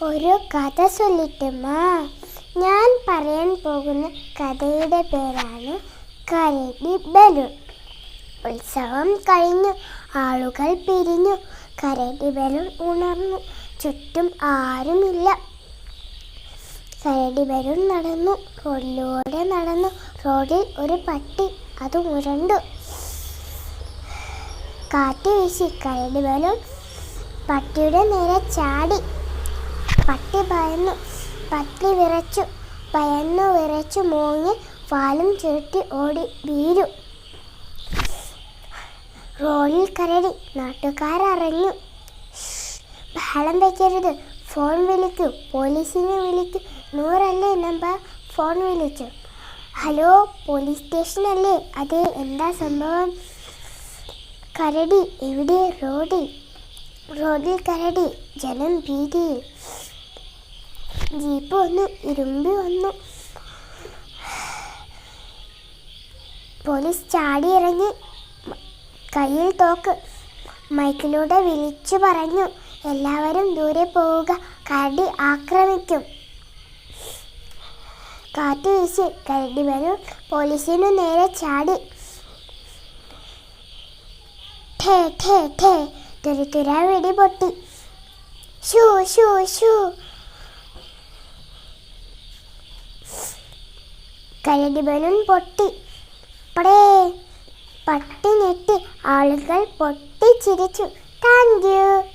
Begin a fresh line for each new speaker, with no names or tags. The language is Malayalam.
ഒരു കഥ ചൊല്ലിട്ടുമാ. ഞാൻ പറയാൻ പോകുന്ന കഥയുടെ പേരാണ് കരടി ബലൂൺ. ഉത്സവം കഴിഞ്ഞു, ആളുകൾ പിരിഞ്ഞു. കരടി ബലൂൺ ഉണർന്നു. ചുറ്റും ആരുമില്ല. കരടി ബലൂൺ നടന്നു, റോഡിലൂടെ നടന്നു. റോഡിൽ ഒരു പട്ടി, അത് ഉരുണ്ടു. കാറ്റ് വീശി. കരടി ബലൂൺ പട്ടിയുടെ നേരെ ചാടി. പട്ടി ഭയന്നു. പട്ടി വിറച്ചു. ഭയന്നു വിറച്ചു മൂങ്ങി വാലും ചുരുട്ടി ഓടി വീരു. റോഡിൽ കരടി. നാട്ടുകാരറിഞ്ഞു. ബഹളം വയ്ക്കരുത്, ഫോൺ വിളിക്കൂ, പോലീസിനെ വിളിക്കൂ. നൂറല്ലേ നമ്പർ? ഫോൺ വിളിച്ചു. ഹലോ, പോലീസ് സ്റ്റേഷൻ അല്ലേ? അതെ, എന്താ സംഭവം? കരടി എവിടെ? റോഡിൽ. റോഡിൽ കരടി. ജനം ഭീതിയിൽ. ജീപ്പ് വന്നു, ഇരുമ്പി വന്നു. പോലീസ് ചാടി ഇറങ്ങി. കയ്യിൽ തോക്ക്. മൈക്കിലൂടെ വിളിച്ചു പറഞ്ഞു, എല്ലാവരും ദൂരെ പോവുക, കരടി ആക്രമിക്കും. കാറ്റ് വീശി. കരടി ബലൂൺ പോലീസിനു നേരെ ചാടി. ഠേ ഠേ ഠേ, തുരുതുര വെടി പൊട്ടി. Shoe shoe shoe. കരടി ബലൂൺ പൊട്ടി. പടേ. പട്ടി ഞെട്ടി. ആളുകൾ പൊട്ടിച്ചിരിച്ചു. Thank you.